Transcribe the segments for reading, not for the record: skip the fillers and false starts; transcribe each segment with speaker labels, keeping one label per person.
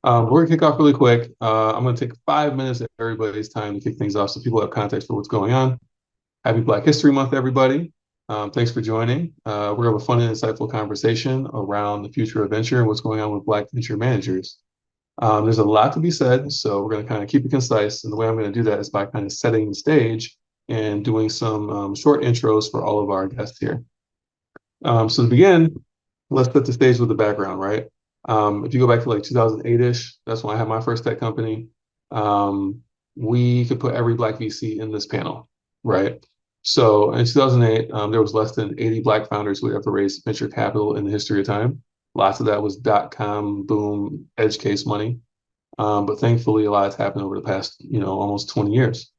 Speaker 1: We're gonna kick off really quick. I'm gonna take 5 minutes of everybody's time to kick things off so people have context for what's going on. Happy Black History Month, everybody. Thanks for joining. We're gonna have a fun and insightful conversation around the future of venture and what's going on with Black venture managers. There's a lot to be said, so we're gonna kind of keep it concise. And the way I'm gonna do that is by kind of setting the stage and doing some short intros for all of our guests here. So to begin, let's set the stage with the background, right? If you go back to like 2008-ish, that's when I had my first tech company. Um, we could put every Black VC in this panel, right? So in 2008, there was less than 80 Black founders who had ever raised venture capital in the history of time. Lots of that was dot-com boom, edge case money. But thankfully, a lot has happened over the past, almost 20 years.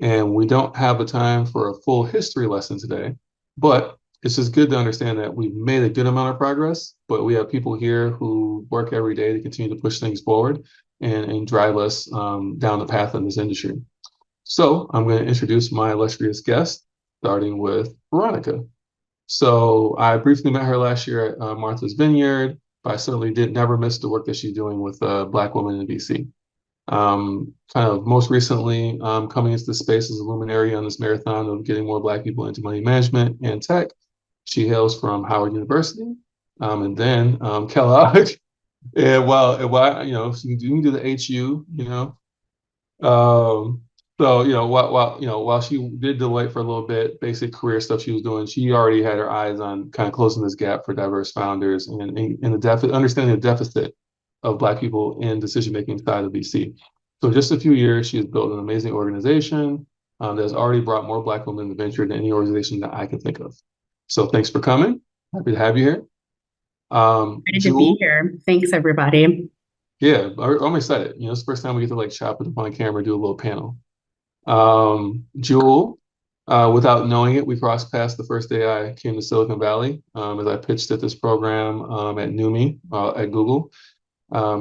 Speaker 1: And we don't have the time for a full history lesson today, but it's just good to understand that we've made a good amount of progress, but we have people here who work every day to continue to push things forward and drive us down the path in this industry. So I'm going to introduce my illustrious guest, starting with Veronica. So I briefly met her last year at Martha's Vineyard, but I certainly did never miss the work that she's doing with Black women in VC. Kind of most recently coming into the space as a luminary on this marathon of getting more Black people into money management and tech. She hails from Howard University and then Kellogg. And while you can do the HU, um, so while she did delay for a little bit, basic career stuff she was doing, she already had her eyes on kind of closing this gap for diverse founders and the deficit, understanding the deficit of Black people in decision making side of VC. So in just a few years, she has built an amazing organization that has already brought more Black women to venture than any organization that I can think of. So thanks for coming. Happy to have you here.
Speaker 2: Excited to be
Speaker 1: Jewel,
Speaker 2: here. Thanks, everybody.
Speaker 1: yeah, I'm excited. It's the first time we get to like chop it up on camera, do a little panel. Jewel, without knowing it, we crossed paths the first day I came to Silicon Valley as I pitched at this program at NUMI at Google.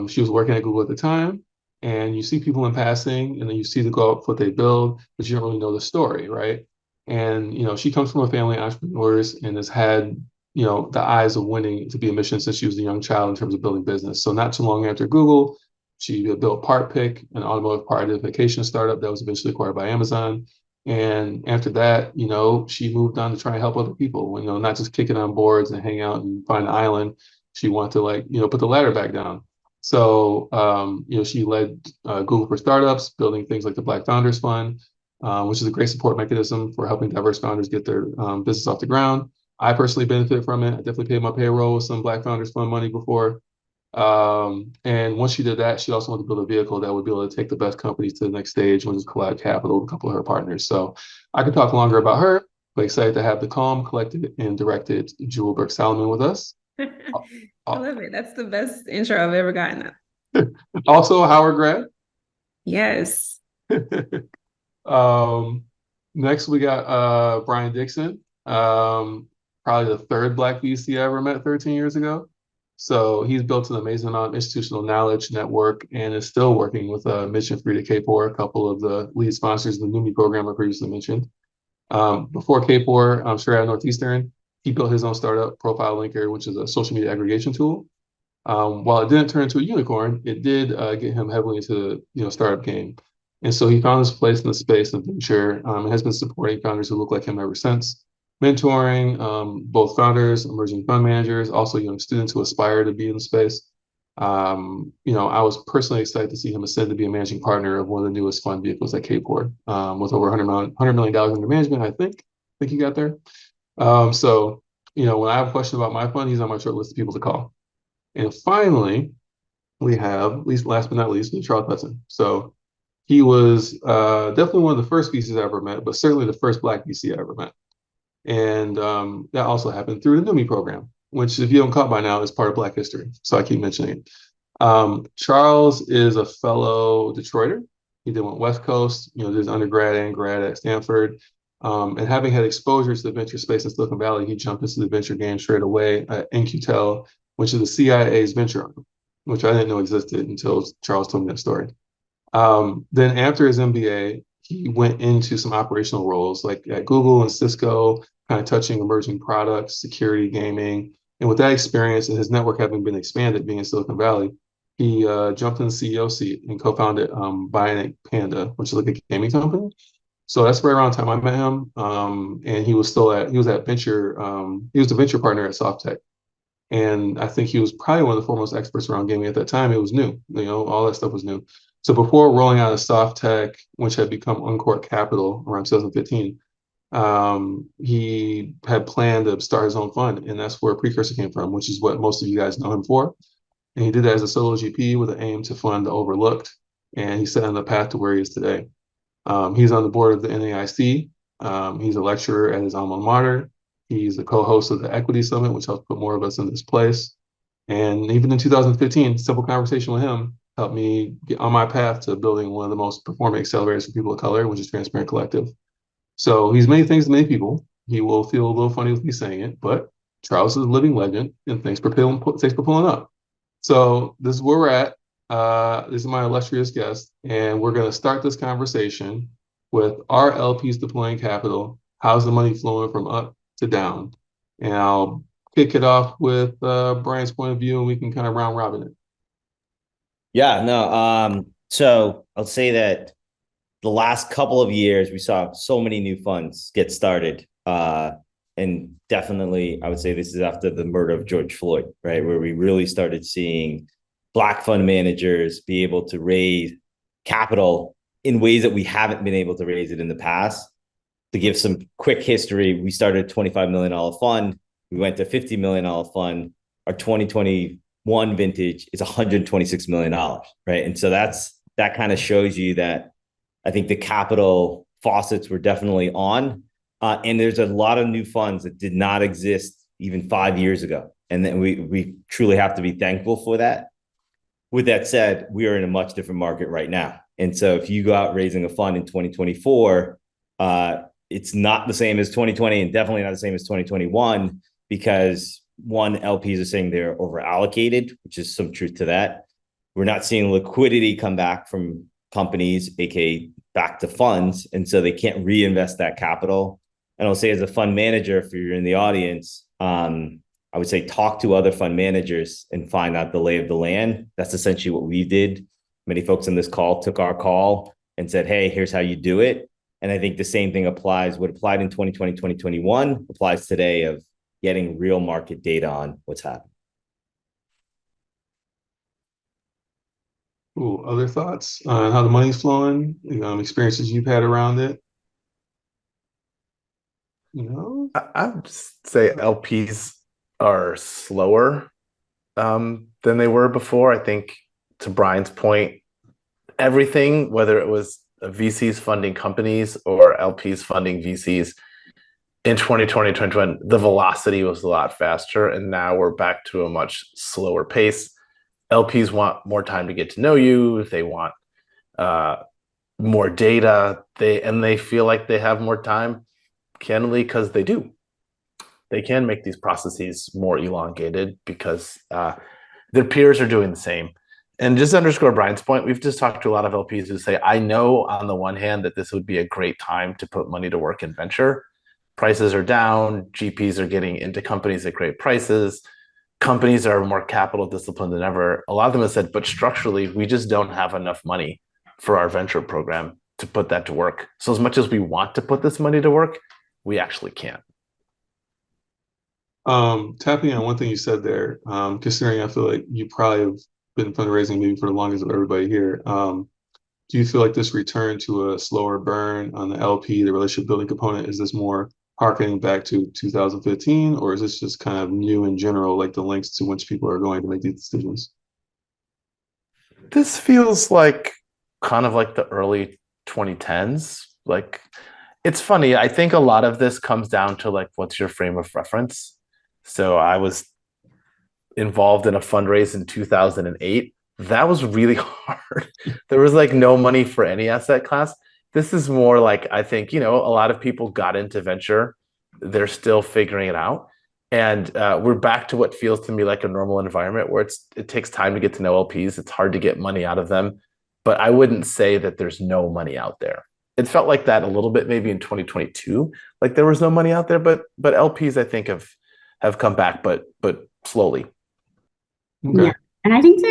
Speaker 1: She was working at Google at the time, and you see people in passing, and then you see the go up what they build, but you don't really know the story, right? And she comes from a family of entrepreneurs and has had the eyes of winning to be a mission since she was a young child in terms of building business. So not too long after Google, she built PartPick, an automotive part identification startup that was eventually acquired by Amazon. And after that, she moved on to try and help other people, not just kicking on boards and hang out and find an island. She wanted to put the ladder back down. So, she led Google for Startups, building things like the Black Founders Fund, which is a great support mechanism for helping diverse founders get their business off the ground. I personally benefit from it. I definitely paid my payroll with some Black Founders Fund money before. And once she did that, she also wanted to build a vehicle that would be able to take the best companies to the next stage, which is Collab Capital, with a couple of her partners. So I could talk longer about her, but excited to have the calm, collected, and directed Jewel Burke-Salomon with us.
Speaker 3: I love it. That's the best intro I've ever gotten.
Speaker 1: Also a Howard grad.
Speaker 3: Yes.
Speaker 1: um, Next, we got Brian Dixon, probably the third Black VC I ever met 13 years ago. So he's built an amazing amount of institutional knowledge network and is still working with Mission Free to K4, a couple of the lead sponsors in the NUMI program I previously mentioned. Before K4, I'm sure at Northeastern, he built his own startup, Profile Linker, which is a social media aggregation tool. While it didn't turn into a unicorn, it did get him heavily into the startup game. And so he found his place in the space of venture and has been supporting founders who look like him ever since, mentoring both founders, emerging fund managers, also young students who aspire to be in the space. I was personally excited to see him ascend to be a managing partner of one of the newest fund vehicles at Capeport, with over $100 million under management, I think he got there. So, when I have a question about my fund, he's on my short list of people to call. And finally, we have, least last but not least, Charles Hudson. So he was definitely one of the first VCs I ever met, but certainly the first Black VC I ever met. And that also happened through the NUMI program, which, if you haven't caught by now, is part of Black history. So I keep mentioning it. Charles is a fellow Detroiter. He then went West Coast, did his undergrad and grad at Stanford. And having had exposure to the venture space in Silicon Valley, he jumped into the venture game straight away at NQTel, which is the CIA's venture arm, which I didn't know existed until Charles told me that story. Then after his MBA, he went into some operational roles like at Google and Cisco, kind of touching emerging products, security, gaming. And with that experience and his network having been expanded being in Silicon Valley, he jumped in the CEO seat and co-founded Bionic Panda, which is like a gaming company. So that's right around the time I met him. And he was at venture, he was the venture partner at SoftTech. And I think he was probably one of the foremost experts around gaming at that time. It was new, all that stuff was new. So before rolling out of SoftTech, which had become Uncork Capital around 2015, he had planned to start his own fund, and that's where Precursor came from, which is what most of you guys know him for. And he did that as a solo GP with an aim to fund the overlooked, and he's set on the path to where he is today. He's on the board of the NAIC. He's a lecturer at his alma mater. He's the co-host of the Equity Summit, which helps put more of us in this place. And even in 2015, simple conversation with him helped me get on my path to building one of the most performing accelerators for people of color, which is Transparent Collective. So he's many things to many people. He will feel a little funny with me saying it, but Charles is a living legend, and thanks for pulling up. So this is where we're at. This is my illustrious guest, and we're going to start this conversation with our LPs deploying capital. How's the money flowing from up to down? And I'll kick it off with Brian's point of view, and we can kind of round robin it.
Speaker 4: Yeah, no. So I'll say that the last couple of years, we saw so many new funds get started. And definitely, I would say this is after the murder of George Floyd, right? Where we really started seeing Black fund managers be able to raise capital in ways that we haven't been able to raise it in the past. To give some quick history, we started a $25 million fund. We went to $50 million fund. Our 2021 vintage is $126 million, right? And so that kind of shows you that I think the capital faucets were definitely on. And there's a lot of new funds that did not exist even 5 years ago. And then we truly have to be thankful for that. With that said, we are in a much different market right now. And so if you go out raising a fund in 2024, it's not the same as 2020 and definitely not the same as 2021 because one, LPs are saying they're over allocated, which is some truth to that. We're not seeing liquidity come back from companies, aka back to funds. And so they can't reinvest that capital. And I'll say as a fund manager, if you're in the audience, I would say talk to other fund managers and find out the lay of the land. That's essentially what we did. Many folks on this call took our call and said, hey, here's how you do it. And I think the same thing applies. What applied in 2020, 2021 applies today of getting real market data on what's happening.
Speaker 1: Ooh, other thoughts on how the money's flowing, experiences you've had around it?
Speaker 5: I would say LPs are slower than they were before. I think to Brian's point, everything, whether it was VCs funding companies or LPs funding VCs in 2020, 2021, the velocity was a lot faster. And now we're back to a much slower pace. LPs want more time to get to know you. They want more data. They feel like they have more time, candidly, because they do. They can make these processes more elongated because their peers are doing the same. And just to underscore Brian's point, we've just talked to a lot of LPs who say, I know on the one hand that this would be a great time to put money to work in venture. Prices are down. GPs are getting into companies at great prices. Companies are more capital disciplined than ever. A lot of them have said, but structurally, we just don't have enough money for our venture program to put that to work. So as much as we want to put this money to work, we actually can't.
Speaker 1: Tapping on one thing you said there, considering I feel like you probably have been fundraising maybe for the longest of everybody here. Do you feel like this return to a slower burn on the LP, the relationship building component, is this more harkening back to 2015, or is this just kind of new in general, like the links to which people are going to make these decisions?
Speaker 5: This feels like kind of like the early 2010s. Like, it's funny. I think a lot of this comes down to like, what's your frame of reference? So I was involved in a fundraise in 2008. That was really hard. There was like no money for any asset class. This is more like, I think, a lot of people got into venture. They're still figuring it out. And we're back to what feels to me like a normal environment where it takes time to get to know LPs. It's hard to get money out of them. But I wouldn't say that there's no money out there. It felt like that a little bit maybe in 2022. Like there was no money out there, but LPs I think have come back, but slowly.
Speaker 1: Okay.
Speaker 2: Yeah. And I think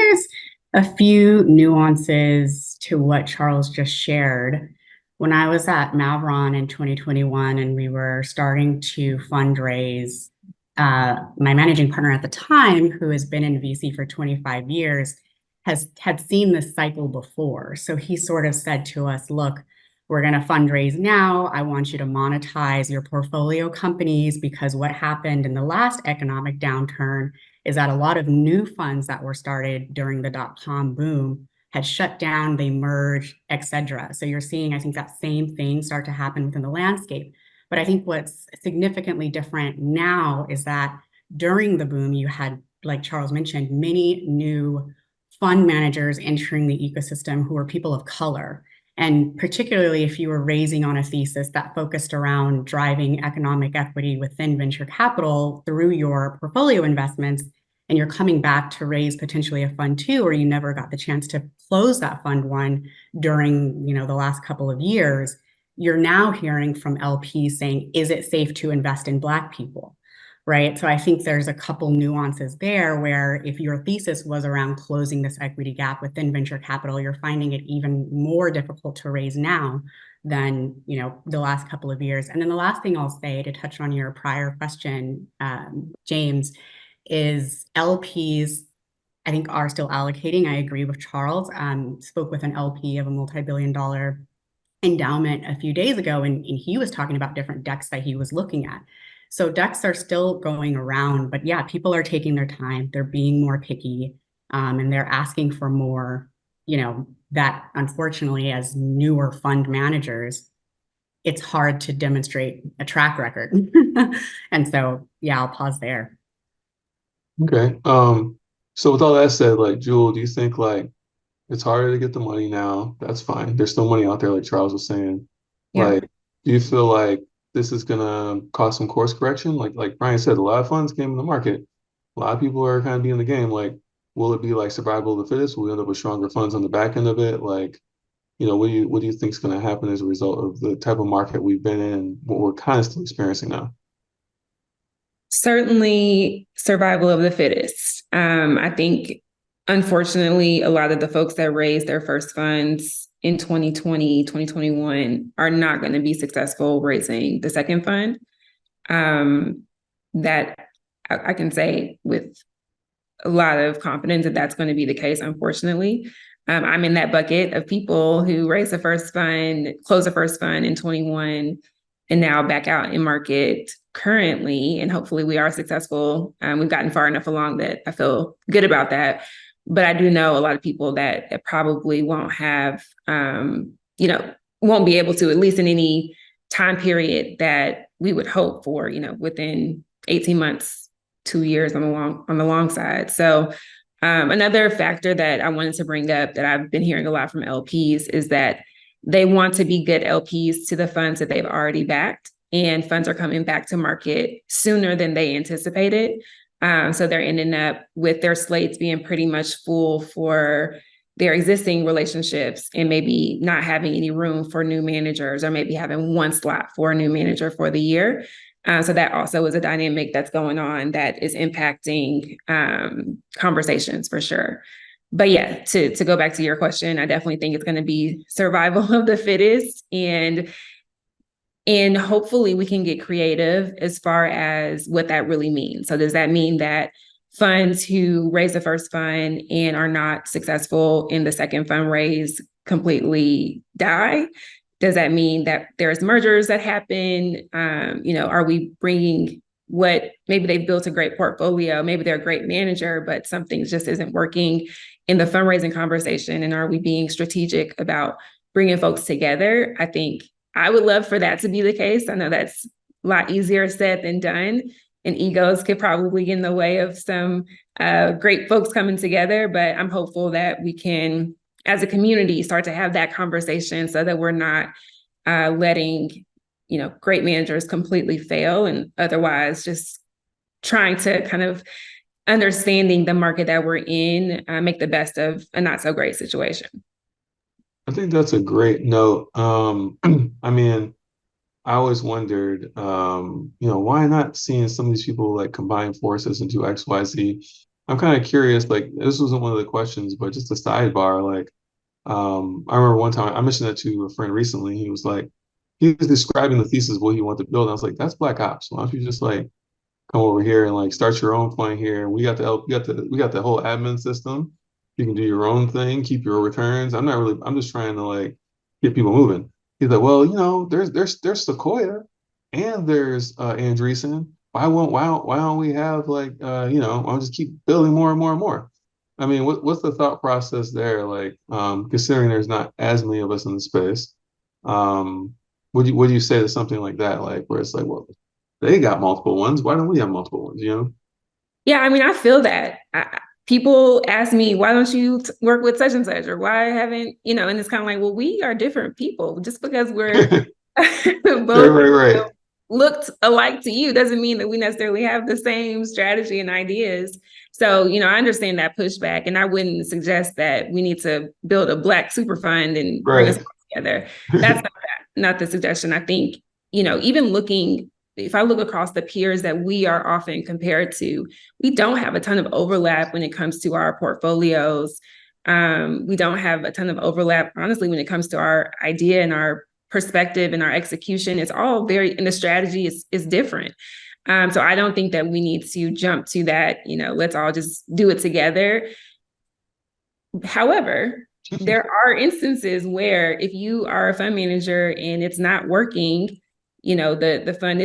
Speaker 2: A few nuances to what Charles just shared. When I was at Mavron in 2021 and we were starting to fundraise, my managing partner at the time, who has been in VC for 25 years, had seen this cycle before. So he sort of said to us, look, we're going to fundraise now. I want you to monetize your portfolio companies, because what happened in the last economic downturn is that a lot of new funds that were started during the dot-com boom had shut down, they merged, et cetera. So you're seeing, I think, that same thing start to happen within the landscape. But I think what's significantly different now is that during the boom, you had, like Charles mentioned, many new fund managers entering the ecosystem who were people of color. And particularly if you were raising on a thesis that focused around driving economic equity within venture capital through your portfolio investments, and you're coming back to raise potentially a fund two, or you never got the chance to close that fund one during, the last couple of years, you're now hearing from LPs saying, is it safe to invest in Black people? Right. So I think there's a couple nuances there where if your thesis was around closing this equity gap within venture capital, you're finding it even more difficult to raise now than, the last couple of years. And then the last thing I'll say to touch on your prior question, James, is LPs, I think, are still allocating. I agree with Charles. Spoke with an LP of a multi-billion-dollar endowment a few days ago, and he was talking about different decks that he was looking at. So decks are still going around, but yeah, people are taking their time. They're being more picky, and they're asking for more, that unfortunately, as newer fund managers, it's hard to demonstrate a track record. And so, yeah, I'll pause there.
Speaker 1: Okay. So with all that said, like, Jewel, do you think like it's harder to get the money now? That's fine. There's still money out there, like Charles was saying.
Speaker 3: Yeah.
Speaker 1: Like, do you feel like this is gonna cause some course correction? Like Brian said, a lot of funds came in the market. A lot of people are kind of being in the game. Like, will it be like survival of the fittest? Will we end up with stronger funds on the back end of it? Like, what do you think is gonna happen as a result of the type of market we've been in and what we're kind of still experiencing now?
Speaker 3: Certainly survival of the fittest. I think, unfortunately, a lot of the folks that raised their first funds in 2020, 2021 are not going to be successful raising the second fund. That I can say with a lot of confidence that that's going to be the case, unfortunately. I'm in that bucket of people who raised the first fund, closed the first fund in 21, and now back out in market currently. And hopefully we are successful. We've gotten far enough along that I feel good about that. But I do know a lot of people that probably won't have, won't be able to, at least in any time period that we would hope for, within 18 months, 2 years on the long side. So another factor that I wanted to bring up that I've been hearing a lot from LPs is that they want to be good LPs to the funds that they've already backed, and funds are coming back to market sooner than they anticipated. So they're ending up with their slates being pretty much full for their existing relationships and maybe not having any room for new managers, or maybe having one slot for a new manager for the year. So that also is a dynamic that's going on that is impacting conversations for sure. But yeah, to go back to your question, I definitely think it's going to be survival of the fittest, and hopefully we can get creative as far as what that really means. So does that mean that funds who raise the first fund and are not successful in the second fundraise completely die? Does that mean that there's mergers that happen? Are we bringing what maybe they've built a great portfolio, maybe they're a great manager, but something just isn't working in the fundraising conversation? And are we being strategic about bringing folks together? I think I would love for that to be the case. I know that's a lot easier said than done, and egos could probably get in the way of some great folks coming together, but I'm hopeful that we can, as a community, start to have that conversation so that we're not letting, great managers completely fail, and otherwise just trying to kind of understanding the market that we're in, make the best of a not so great situation.
Speaker 1: I think that's a great note. I mean, I always wondered, why not seeing some of these people like combine forces and do X, Y, Z? I'm kind of curious, like this wasn't one of the questions, but just a sidebar, like I remember one time I mentioned that to a friend recently. He was like, he was describing the thesis of what he wanted to build. And I was like, that's Black Ops. Why don't you just like come over here and like start your own fund here? We got the whole admin system. You can do your own thing, keep your returns. I'm just trying to like get people moving. He's like, well, there's Sequoia and there's Andreessen. Why don't we have like I'll just keep building more and more and more. I mean, what's the thought process there? Like, considering there's not as many of us in the space, would you say to something like that, like where it's like, well, they got multiple ones, why don't we have multiple ones?
Speaker 3: Yeah, I mean, I feel that. People ask me, why don't you work with such and such, or why haven't, and it's kind of like, well, we are different people. Just because we're both
Speaker 1: Right.
Speaker 3: looked alike to you doesn't mean that we necessarily have the same strategy and ideas. So, I understand that pushback, and I wouldn't suggest that we need to build a Black super fund and bring us
Speaker 1: Right.
Speaker 3: all together. That's not the suggestion. I think, even if I look across the peers that we are often compared to, we don't have a ton of overlap when it comes to our portfolios. We don't have a ton of overlap, honestly, when it comes to our idea and our perspective and our execution. It's all and the strategy is different. So I don't think that we need to jump to that, let's all just do it together. However, there are instances where if you are a fund manager and it's not working, the fund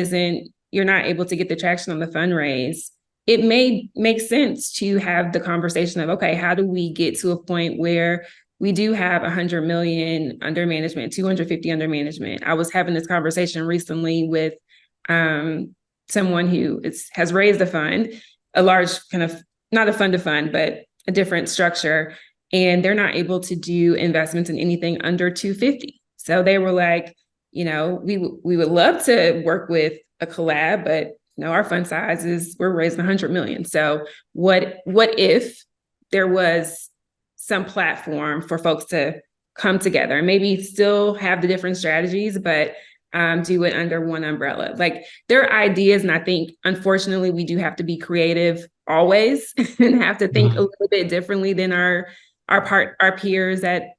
Speaker 3: you're not able to get the traction on the fundraise, it may make sense to have the conversation of, okay, how do we get to a point where we do have 100 million under management, 250 under management. I was having this conversation recently with someone who has raised a fund, a large kind of, not a fund to fund, but a different structure. And they're not able to do investments in anything under 250. So they were like, we would love to work with a collab, but our fund size we're raising 100 million. So what if there was some platform for folks to come together and maybe still have the different strategies, but do it under one umbrella? Like, there are ideas, and I think unfortunately we do have to be creative always and have to think a little bit differently than our peers at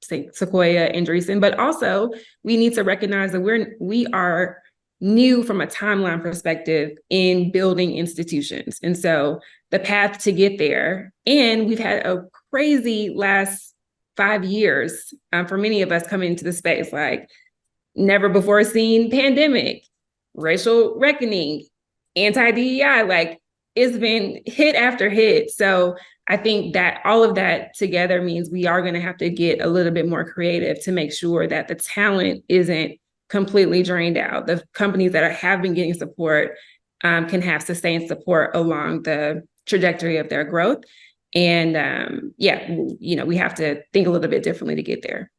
Speaker 3: say Sequoia and Andreessen. But also we need to recognize that we are new from a timeline perspective in building institutions. And so the path to get there, and we've had a crazy last 5 years for many of us coming into the space, like never before seen pandemic, racial reckoning, anti-DEI, like it's been hit after hit. So I think that all of that together means we are going to have to get a little bit more creative to make sure that the talent isn't completely drained out. The companies that have been getting support can have sustained support along the trajectory of their growth. And we have to think a little bit differently to get there.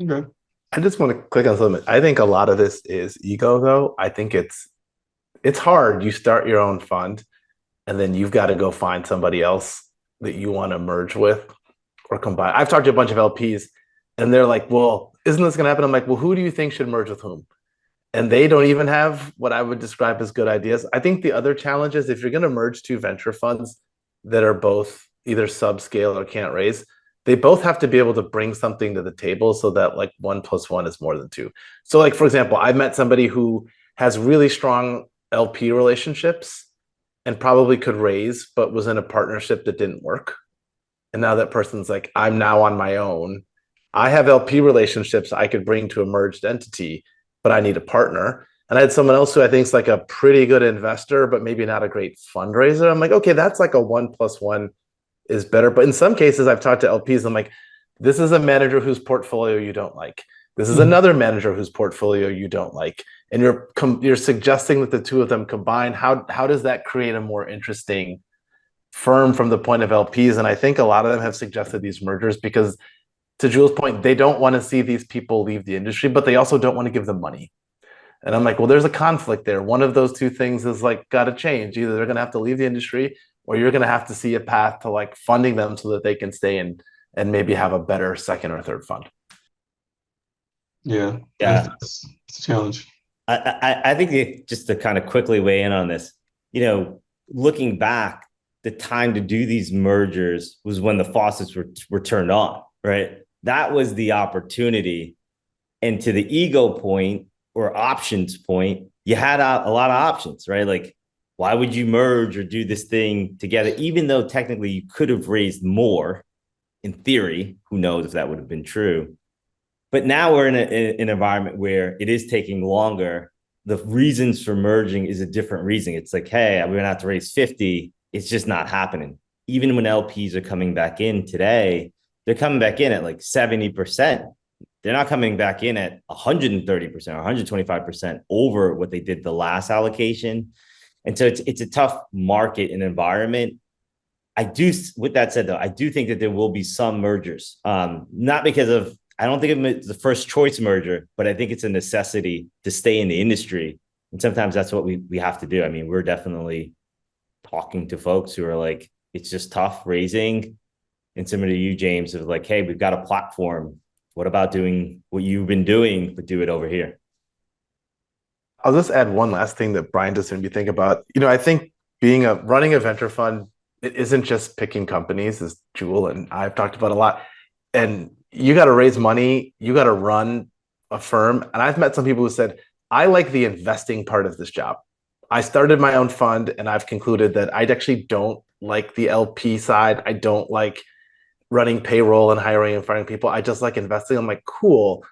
Speaker 1: Okay.
Speaker 5: I just want to click on something. I think a lot of this is ego, though. I think it's hard. You start your own fund, and then you've got to go find somebody else that you want to merge with or combine. I've talked to a bunch of LPs, and they're like, well, isn't this going to happen? I'm like, well, who do you think should merge with whom? And they don't even have what I would describe as good ideas. I think the other challenge is if you're going to merge two venture funds that are both either subscale or can't raise, they both have to be able to bring something to the table so that like 1 + 1 is more than 2. So like, for example, I met somebody who has really strong LP relationships and probably could raise, but was in a partnership that didn't work. And now that person's like, I'm now on my own. I have LP relationships I could bring to a merged entity, but I need a partner. And I had someone else who I think is like a pretty good investor, but maybe not a great fundraiser. I'm like, okay, that's like a 1 + 1 is better. But in some cases, I've talked to LPs, I'm like, this is a manager whose portfolio you don't like. This is another manager whose portfolio you don't like. And you're suggesting that the two of them combine. How does that create a more interesting firm from the point of LPs? And I think a lot of them have suggested these mergers because, to Jules' point, they don't want to see these people leave the industry, but they also don't want to give them money. And I'm like, well, there's a conflict there. One of those two things is like got to change. Either they're going to have to leave the industry, or you're going to have to see a path to like funding them so that they can stay and maybe have a better second or third fund.
Speaker 1: Yeah. It's a challenge.
Speaker 4: I think just to kind of quickly weigh in on this, looking back, the time to do these mergers was when the faucets were turned on, right? That was the opportunity. And to the ego point or options point, you had a lot of options, right? Like, why would you merge or do this thing together, even though technically you could have raised more in theory? Who knows if that would have been true? But now we're in an environment where it is taking longer. The reasons for merging is a different reason. It's like, hey, we're gonna have to raise 50. It's just not happening. Even when LPs are coming back in today, they're coming back in at like 70%. They're not coming back in at 130% or 125% over what they did the last allocation. And so it's a tough market and environment. With that said, though, I do think that there will be some mergers. Not because of, I don't think it's the first choice merger, but I think it's a necessity to stay in the industry. And sometimes that's what we have to do. I mean, we're definitely talking to folks who are like, it's just tough raising. And similar to you, James, of like, hey, we've got a platform. What about doing what you've been doing, but do it over here?
Speaker 5: I'll just add one last thing that Brian just made me think about. I think running a venture fund, it isn't just picking companies, as Jewel and I've talked about a lot. And you got to raise money, you got to run a firm. And I've met some people who said, I like the investing part of this job. I started my own fund and I've concluded that I actually don't like the LP side. I don't like running payroll and hiring and firing people. I just like investing. I'm like, cool.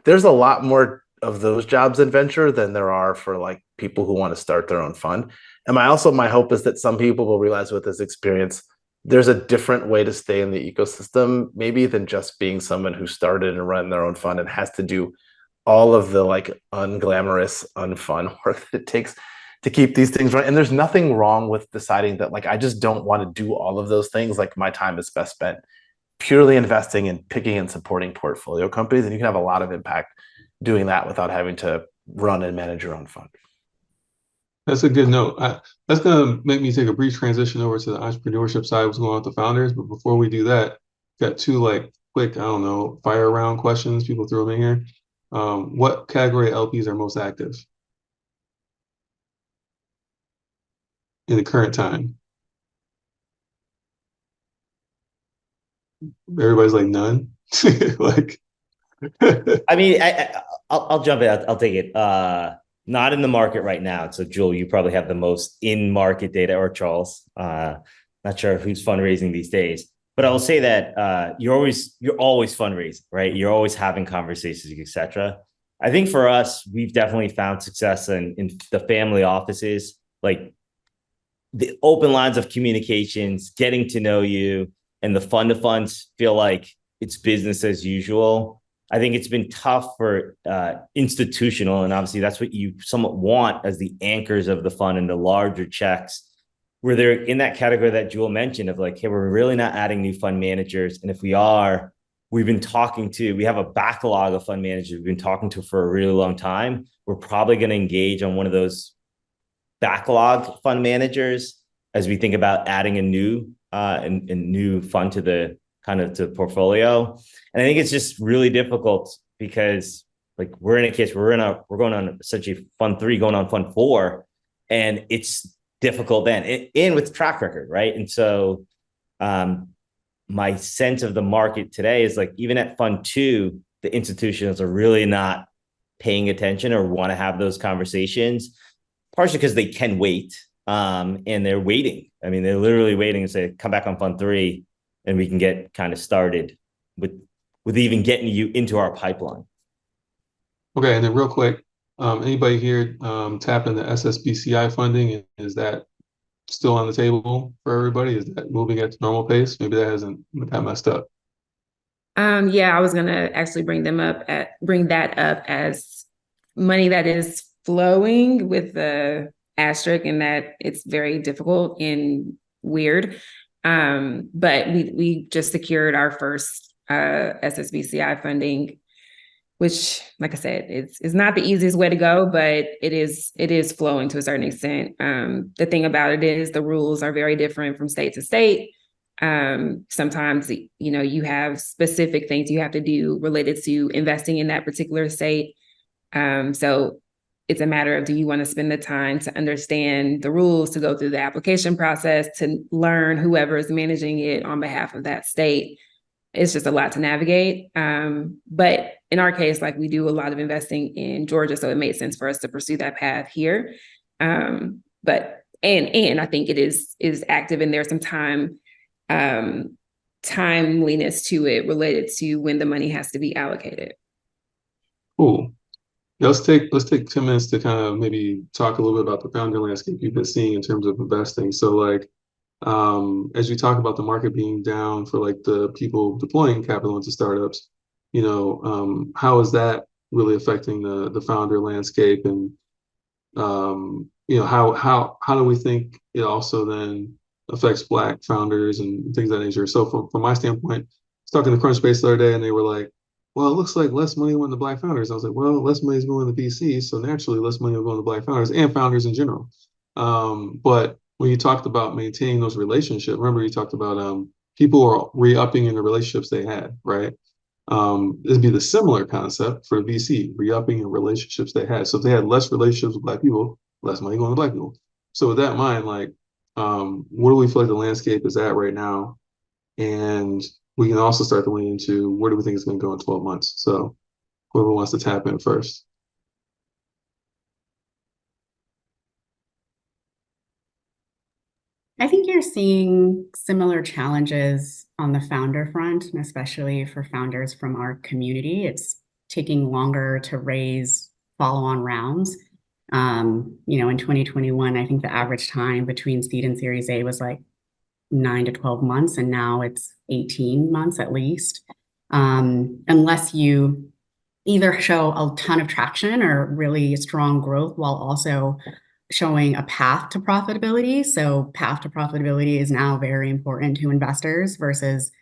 Speaker 5: There's a lot more of those jobs in venture than there are for like people who want to start their own fund. And my hope is that some people will realize with this experience, there's a different way to stay in the ecosystem, maybe than just being someone who started and run their own fund and has to do all of the like unglamorous, unfun work that it takes to keep these things running. And there's nothing wrong with deciding that like, I just don't want to do all of those things. Like my time is best spent purely investing in picking and supporting portfolio companies. And you can have a lot of impact doing that without having to run and manage your own fund.
Speaker 1: That's a good note. That's going to make me take a brief transition over to the entrepreneurship side, what's going on with the founders. But before we do that, got two like quick, I don't know, fire round questions. People throw them in here. What category of LPs are most active in the current time? Everybody's like none. Like,
Speaker 4: I mean, I'll jump in. I'll take it. Not in the market right now. So, Jewel, you probably have the most in-market data, or Charles. Not sure who's fundraising these days, but I will say that you're always fundraising, right? You're always having conversations, etc. I think for us, we've definitely found success in the family offices, like the open lines of communications, getting to know you, and the fund of funds feel like it's business as usual. I think it's been tough for institutional, and obviously that's what you somewhat want as the anchors of the fund and the larger checks, where they're in that category that Jewel mentioned of like, hey, we're really not adding new fund managers. And if we are, we have a backlog of fund managers we've been talking to for a really long time. We're probably going to engage on one of those backlog fund managers as we think about adding a new new fund to the to portfolio. And I think it's just really difficult because like we're in a case where we're going on essentially fund 3 going on fund 4, and it's difficult then in with track record, right? And so my sense of the market today is like even at fund 2, the institutions are really not paying attention or want to have those conversations, partially because they can wait and they're waiting. I mean, they're literally waiting to say, come back on fund 3 and we can get kind of started with even getting you into our pipeline.
Speaker 1: okay, and then real quick, anybody here tapping the SSBCI funding? Is that still on the table for everybody? Is that moving at the normal pace? Maybe that hasn't got messed up.
Speaker 3: Yeah, I was gonna actually bring that up as money that is flowing with the asterisk, and that it's very difficult and weird. But we just secured our first SSBCI funding, which, like I said, it's not the easiest way to go, but it is flowing to a certain extent. The thing about it is the rules are very different from state to state. Sometimes, you have specific things you have to do related to investing in that particular state. So it's a matter of, do you want to spend the time to understand the rules, to go through the application process, to learn whoever is managing it on behalf of that state? It's just a lot to navigate. But in our case, like, we do a lot of investing in Georgia, so it made sense for us to pursue that path here. But I think it is active, and there's some timeliness to it related to when the money has to be allocated.
Speaker 1: Cool. Yeah, let's take 10 minutes to kind of maybe talk a little bit about the founder landscape you've been seeing in terms of investing. So like, as you talk about the market being down for like the people deploying capital into startups, how is that really affecting the founder landscape? And how do we think it also then affects Black founders and things of that nature? So from my standpoint, I was talking to Crunchbase the other day, and they were like, "Well, it looks like less money went to Black founders." I was like, "Well, less money is going to VCs, so naturally, less money will go to Black founders and founders in general." But when you talked about maintaining those relationships, remember you talked about people are re-upping in the relationships they had, right? It'd be the similar concept for VC, re-upping in relationships they had. So if they had less relationships with Black people, less money going to Black people. So with that in mind, like, where do we feel like the landscape is at right now? And we can also start to lean into where do we think it's going to go in 12 months? So whoever wants to tap in first.
Speaker 2: I think you're seeing similar challenges on the founder front, and especially for founders from our community. It's taking longer to raise follow-on rounds. In 2021, I think the average time between seed and Series A was like 9 to 12 months, and now it's 18 months at least. Unless you either show a ton of traction or really strong growth while also showing a path to profitability. So path to profitability is now very important to investors versus,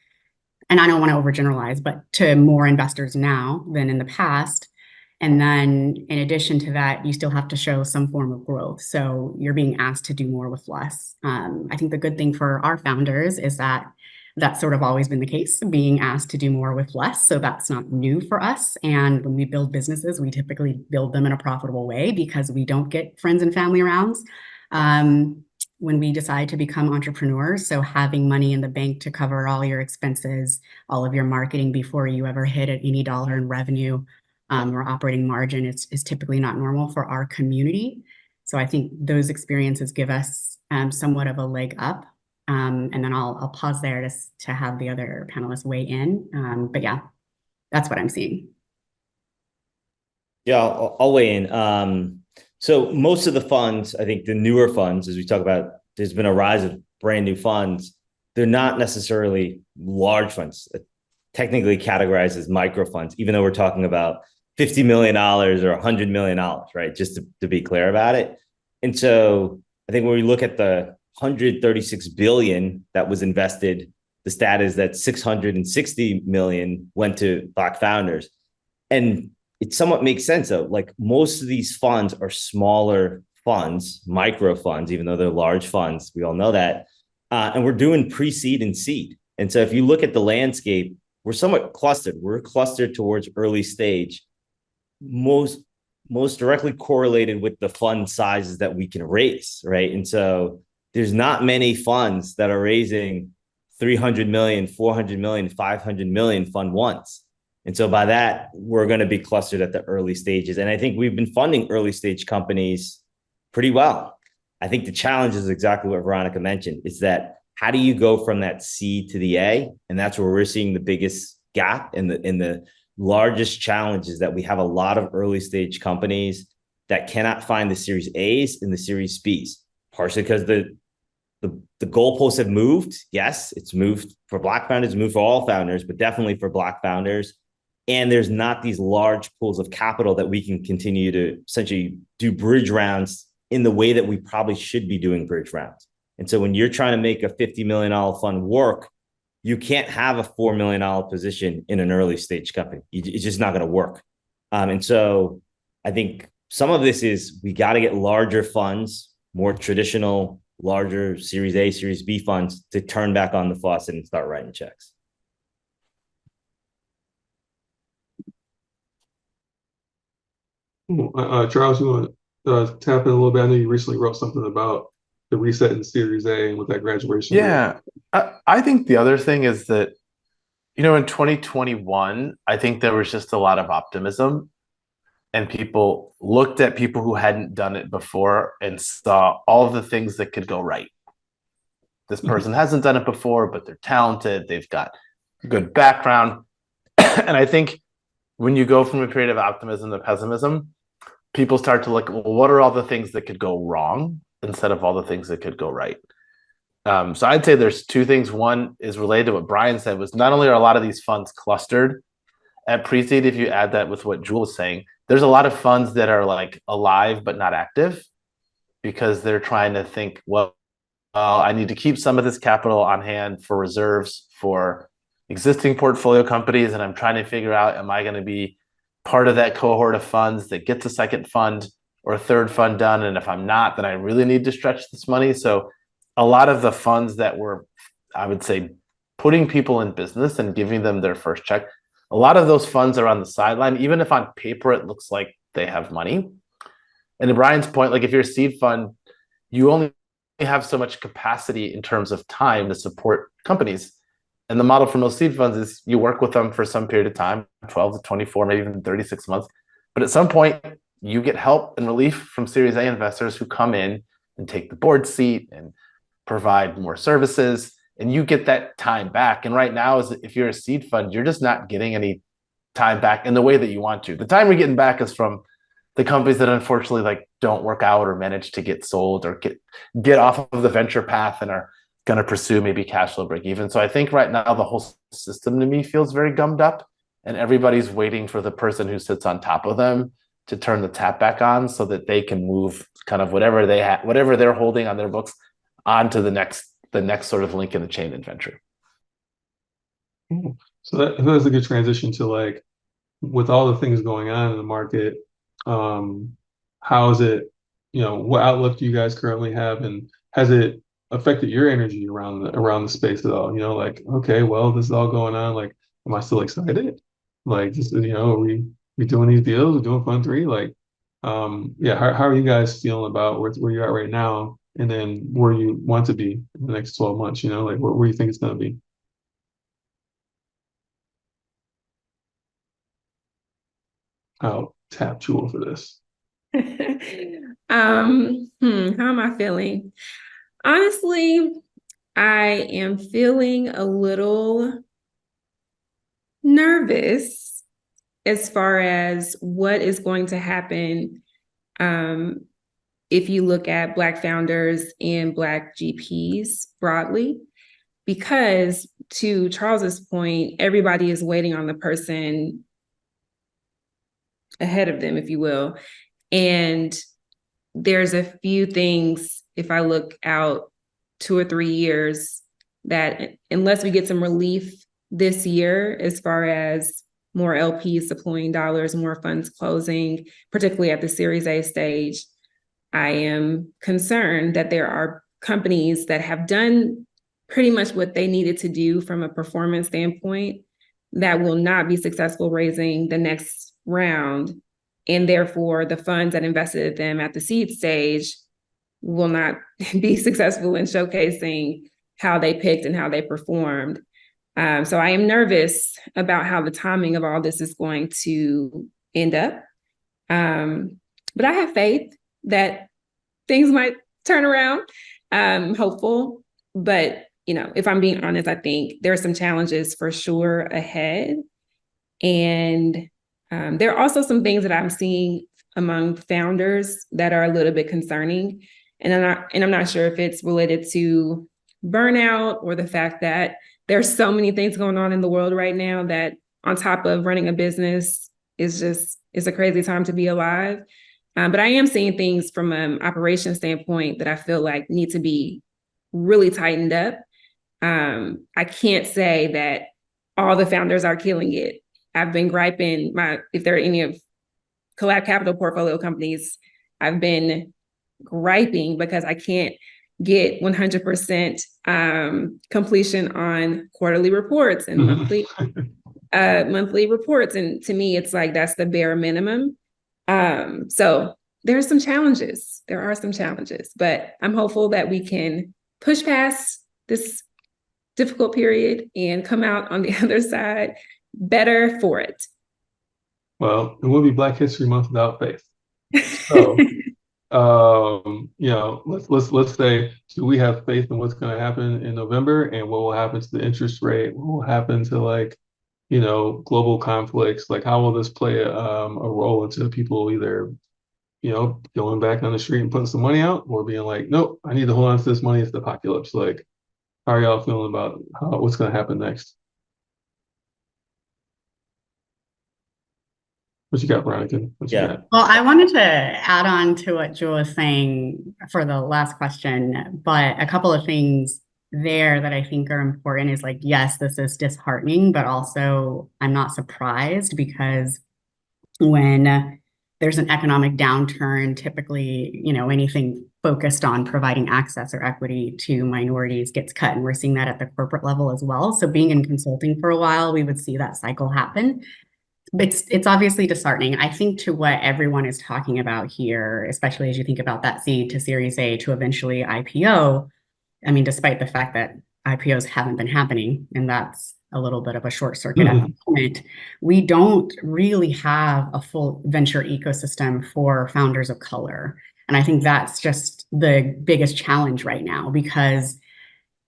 Speaker 2: and I don't want to overgeneralize, but to more investors now than in the past. And then in addition to that, you still have to show some form of growth. So you're being asked to do more with less. I think the good thing for our founders is that that's sort of always been the case, being asked to do more with less. So that's not new for us. And when we build businesses, we typically build them in a profitable way because we don't get friends and family rounds when we decide to become entrepreneurs. So having money in the bank to cover all your expenses, all of your marketing before you ever hit any dollar in revenue or operating margin is typically not normal for our community. So I think those experiences give us somewhat of a leg up. And then I'll pause there to have the other panelists weigh in. But yeah, that's what I'm seeing.
Speaker 4: Yeah, I'll weigh in. So most of the funds, I think the newer funds, as we talk about, there's been a rise of brand new funds. They're not necessarily large funds, technically categorized as micro funds, even though we're talking about $50 million or $100 million, right? Just to be clear about it. And so I think when we look at the 136 billion that was invested, the stat is that 660 million went to Black founders. And it somewhat makes sense though. Like, most of these funds are smaller funds, micro funds, even though they're large funds. We all know that. And we're doing pre-seed and seed. And so if you look at the landscape, we're somewhat clustered. We're clustered towards early stage, most directly correlated with the fund sizes that we can raise, right? And so there's not many funds that are raising 300 million, 400 million, 500 million fund once. And so by that, we're going to be clustered at the early stages. And I think we've been funding early stage companies pretty well. I think the challenge is exactly what Veronica mentioned, is that how do you go from that C to the A? And that's where we're seeing the biggest gap in the largest challenge, is that we have a lot of early stage companies that cannot find the Series A's and the Series B's, partially because the goalposts have moved. Yes, it's moved for Black founders, moved for all founders, but definitely for Black founders. And there's not these large pools of capital that we can continue to essentially do bridge rounds in the way that we probably should be doing bridge rounds. And so when you're trying to make a $50 million fund work, you can't have a $4 million position in an early stage company. It's just not going to work. And so I think some of this is we got to get larger funds, more traditional, larger Series A, Series B funds to turn back on the faucet and start writing checks.
Speaker 1: Charles, you want to tap in a little bit? I know you recently wrote something about the reset in Series A and with that graduation rate.
Speaker 5: Yeah, I think the other thing is that, in 2021, I think there was just a lot of optimism, and people looked at people who hadn't done it before and saw all the things that could go right. This person hasn't done it before, but they're talented, they've got a good background. And I think when you go from a period of optimism to pessimism, people start to look, well, what are all the things that could go wrong instead of all the things that could go right? So I'd say there's two things. One is related to what Brian said, was not only are a lot of these funds clustered at pre-seed, if you add that with what Jewel was saying, there's a lot of funds that are like alive but not active because they're trying to think, well, I need to keep some of this capital on hand for reserves for existing portfolio companies, and I'm trying to figure out, am I going to be part of that cohort of funds that gets a second fund or a third fund done? And if I'm not, then I really need to stretch this money. So a lot of the funds that were, I would say, putting people in business and giving them their first check, a lot of those funds are on the sideline, even if on paper it looks like they have money. And to Brian's point, like if you're a seed fund, you only have so much capacity in terms of time to support companies. And the model for most seed funds is you work with them for some period of time, 12 to 24, maybe even 36 months. But at some point, you get help and relief from Series A investors who come in and take the board seat and provide more services, and you get that time back. And right now, if you're a seed fund, you're just not getting any time back in the way that you want to. The time you're getting back is from the companies that unfortunately like don't work out or manage to get sold or get off of the venture path and are going to pursue maybe cash flow break even. So I think right now the whole system to me feels very gummed up, and everybody's waiting for the person who sits on top of them to turn the tap back on so that they can move kind of whatever whatever they're holding on their books onto the next sort of link in the chain adventure.
Speaker 1: So that's a good transition to like, with all the things going on in the market, how is it, what outlook do you guys currently have, and has it affected your energy around the space at all? Like, okay, well, this is all going on. Like, am I still excited? Like, just, are we doing these deals? We're doing Fund 3? Like, yeah, how are you guys feeling about where you're at right now, and then where you want to be in the next 12 months? Like, where you think it's going to be? I'll tap Jewel for this.
Speaker 3: How am I feeling? Honestly, I am feeling a little nervous as far as what is going to happen if you look at Black founders and Black GPs broadly, because to Charles's point, everybody is waiting on the person ahead of them, if you will. And there's a few things, if I look out 2 or 3 years, that unless we get some relief this year, as far as more LPs deploying dollars, more funds closing, particularly at the Series A stage, I am concerned that there are companies that have done pretty much what they needed to do from a performance standpoint that will not be successful raising the next round. And therefore, the funds that invested them at the seed stage will not be successful in showcasing how they picked and how they performed. So I am nervous about how the timing of all this is going to end up. But I have faith that things might turn around. I'm hopeful. But, if I'm being honest, I think there are some challenges for sure ahead. And there are also some things that I'm seeing among founders that are a little bit concerning. And I'm not sure if it's related to burnout or the fact that there's so many things going on in the world right now that on top of running a business it's a crazy time to be alive. But I am seeing things from an operations standpoint that I feel like need to be really tightened up. I can't say that all the founders are killing it. I've been griping if there are any of Collab Capital portfolio companies, I've been griping because I can't get 100% completion on quarterly reports and monthly reports. And to me, it's like, that's the bare minimum. So there's some challenges. There are some challenges, but I'm hopeful that we can push past this difficult period and come out on the other side better for it.
Speaker 1: Well, it would be Black History Month without faith. So, let's say, do we have faith in what's going to happen in November, and what will happen to the interest rate? What will happen to, like, global conflicts? Like, how will this play a role into people either, going back on the street and putting some money out, or being like, nope, I need to hold on to this money. It's the apocalypse. Like, how are y'all feeling about what's going to happen next? What you got, Veronica? What you
Speaker 4: Yeah.
Speaker 1: got?
Speaker 2: Well, I wanted to add on to what Jewel was saying for the last question, but a couple of things there that I think are important is like, yes, this is disheartening, but also I'm not surprised because when there's an economic downturn, typically, anything focused on providing access or equity to minorities gets cut. And we're seeing that at the corporate level as well. So being in consulting for a while, we would see that cycle happen. It's obviously disheartening. I think to what everyone is talking about here, especially as you think about that seed to Series A to eventually IPO, I mean, despite the fact that IPOs haven't been happening, and that's a little bit of a short circuit at the moment, we don't really have a full venture ecosystem for founders of color. And I think that's just the biggest challenge right now, because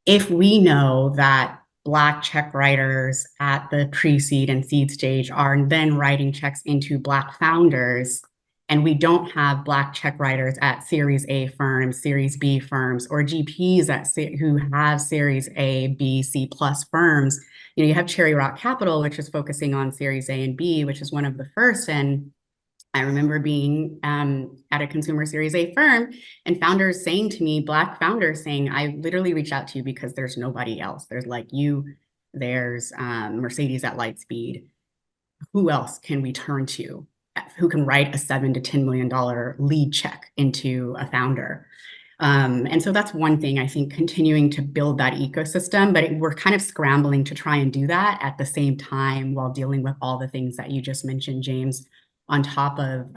Speaker 2: if we know that Black check writers at the pre-seed and seed stage are then writing checks into Black founders, and we don't have Black check writers at Series A firms, Series B firms, or GPs who have Series A, B, C plus firms. You have Cherry Rock Capital, which is focusing on Series A and B, which is one of the first. And I remember being at a consumer Series A firm and founders saying to me, Black founders saying, I literally reached out to you because there's nobody else. There's like you, there's Mercedes at Lightspeed. Who else can we turn to who can write a $7 to $10 million lead check into a founder? And so that's one thing, I think, continuing to build that ecosystem, but we're kind of scrambling to try and do that at the same time while dealing with all the things that you just mentioned, James, on top of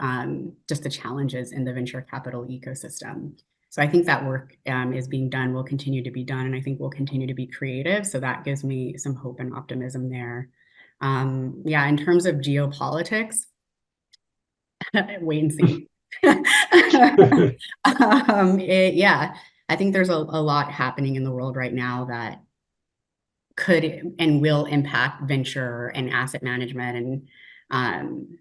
Speaker 2: just the challenges in the venture capital ecosystem. So I think that work is being done, will continue to be done, and I think we'll continue to be creative. So that gives me some hope and optimism there. Yeah, in terms of geopolitics, wait and see. Yeah, I think there's a lot happening in the world right now that could and will impact venture and asset management and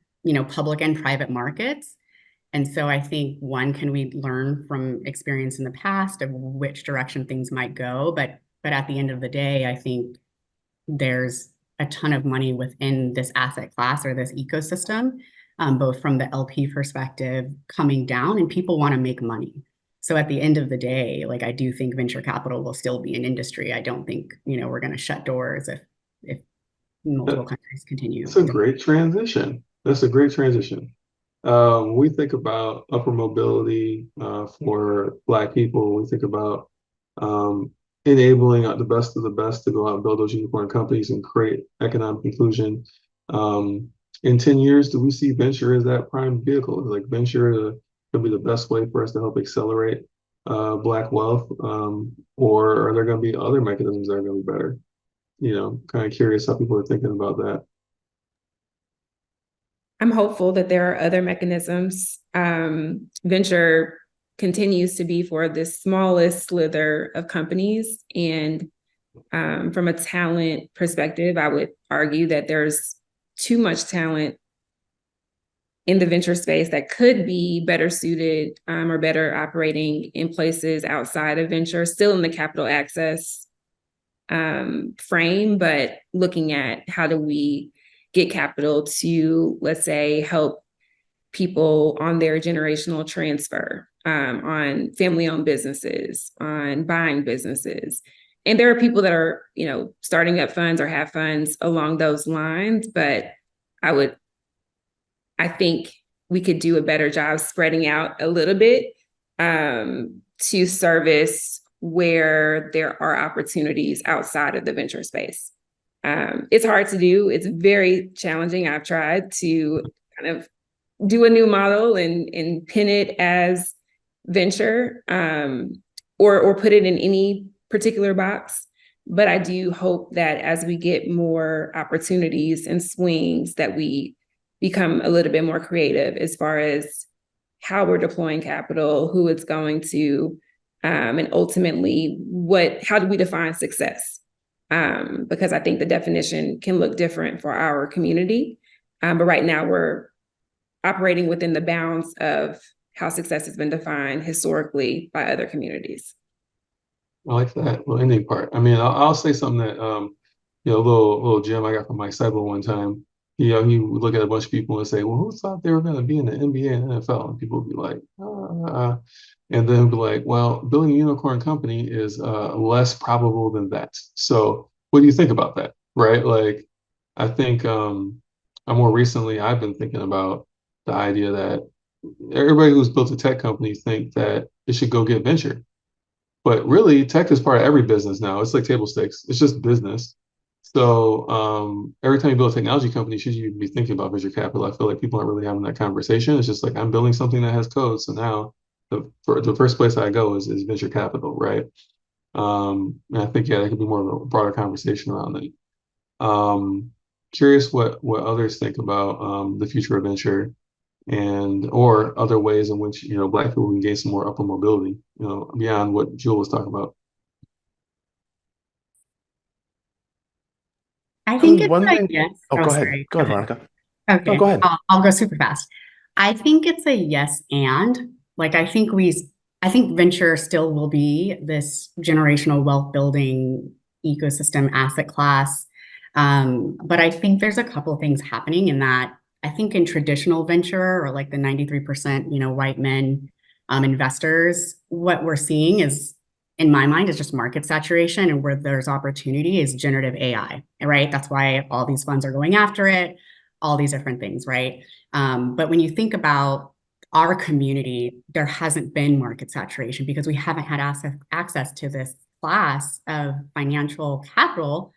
Speaker 2: public and private markets. And so I think can we learn from experience in the past of which direction things might go, but at the end of the day, I think there's a ton of money within this asset class or this ecosystem, both from the LP perspective coming down, and people want to make money. So at the end of the day, like, I do think venture capital will still be an industry. I don't think, we're going to shut doors if multiple countries continue.
Speaker 1: It's a great transition. That's a great transition. When we think about upper mobility for Black people, we think about enabling the best of the best to go out and build those unicorn companies and create economic inclusion. In 10 years, do we see venture as that prime vehicle? Like, venture could be the best way for us to help accelerate Black wealth, or are there going to be other mechanisms that are going to be better? Kind of curious how people are thinking about that.
Speaker 3: I'm hopeful that there are other mechanisms. Venture continues to be for the smallest slither of companies. And from a talent perspective, I would argue that there's too much talent in the venture space that could be better suited or better operating in places outside of venture, still in the capital access frame, but looking at how do we get capital to, let's say, help people on their generational transfer, on family-owned businesses, on buying businesses. And there are people that are, starting up funds or have funds along those lines, but I think we could do a better job spreading out a little bit to service where there are opportunities outside of the venture space. It's hard to do. It's very challenging. I've tried to kind of do a new model and pin it as venture, or put it in any particular box. But I do hope that as we get more opportunities and swings, that we become a little bit more creative as far as how we're deploying capital, who it's going to, and ultimately how do we define success? Because I think the definition can look different for our community. But right now we're operating within the bounds of how success has been defined historically by other communities.
Speaker 1: I like that little ending part. I mean, I'll say something that little gem I got from Mike Seibel one time. He would look at a bunch of people and say, "Well, who thought they were going to be in the NBA and NFL?" And people would be like, and then be like, "Well, building a unicorn company is less probable than that." So, what do you think about that? Right? Like, I think more recently I've been thinking about the idea that everybody who's built a tech company think that it should go get venture. But really, tech is part of every business now. It's like table stakes. It's just business. So every time you build a technology company, should you be thinking about venture capital? I feel like people aren't really having that conversation. It's just like I'm building something that has code. So now the first place I go is venture capital, right? And I think there could be more of a broader conversation around that. Curious what others think about the future of venture and or other ways in which Black people can gain some more upper mobility, beyond what Jewel was talking about.
Speaker 2: I think it's
Speaker 5: One
Speaker 2: a
Speaker 5: thing.
Speaker 2: yes.
Speaker 5: Oh,
Speaker 2: Oh,
Speaker 5: go ahead.
Speaker 2: sorry.
Speaker 5: Go ahead, Veronica. No,
Speaker 2: Okay,
Speaker 5: go ahead.
Speaker 2: I'll go super fast. I think it's a yes and. Like I think venture still will be this generational wealth building ecosystem asset class. But I think there's a couple of things happening in that. I think in traditional venture or like the 93%, white men investors, what we're seeing is, in my mind, is just market saturation, and where there's opportunity is generative AI, right? That's why all these funds are going after it, all these different things, right? But when you think about our community, there hasn't been market saturation because we haven't had access to this class of financial capital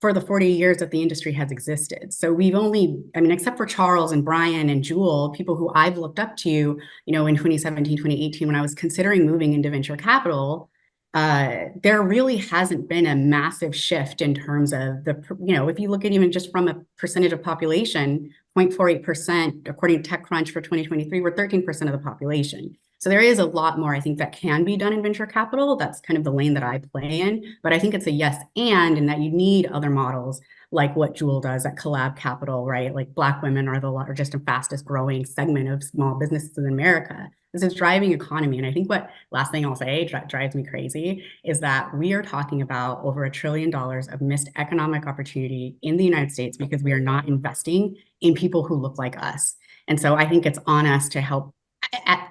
Speaker 2: for the 40 years that the industry has existed. So we've only, I mean, except for Charles and Brian and Jewel, people who I've looked up to, in 2017, 2018, when I was considering moving into venture capital, there really hasn't been a massive shift in terms of if you look at even just from a percentage of population, 0.48%, according to TechCrunch for 2023, we're 13% of the population. So there is a lot more, I think, that can be done in venture capital. That's kind of the lane that I play in. But I think it's a yes and in that you need other models like what Jewel does at Collab Capital, right? Like Black women are the largest and fastest growing segment of small businesses in America. This is driving economy. And I think last thing I'll say drives me crazy is that we are talking about over $1 trillion of missed economic opportunity in the United States because we are not investing in people who look like us. And so I think it's on us to help.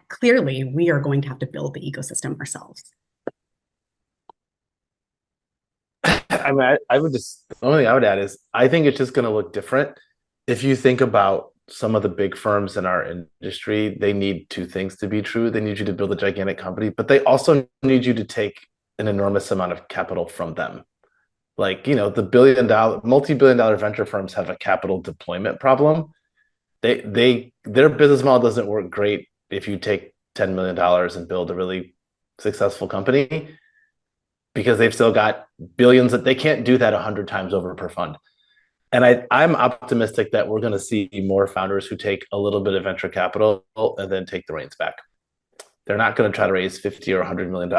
Speaker 2: Clearly, we are going to have to build the ecosystem ourselves.
Speaker 5: I mean, the only thing I would add is I think it's just going to look different. If you think about some of the big firms in our industry, they need two things to be true. They need you to build a gigantic company, but they also need you to take an enormous amount of capital from them. Like, the multi-billion dollar venture firms have a capital deployment problem. Their business model doesn't work great if you take $10 million and build a really successful company, because they've still got billions that they can't do that 100 times over per fund. And I'm optimistic that we're going to see more founders who take a little bit of venture capital and then take the reins back. They're not going to try to raise 50 or $100 million.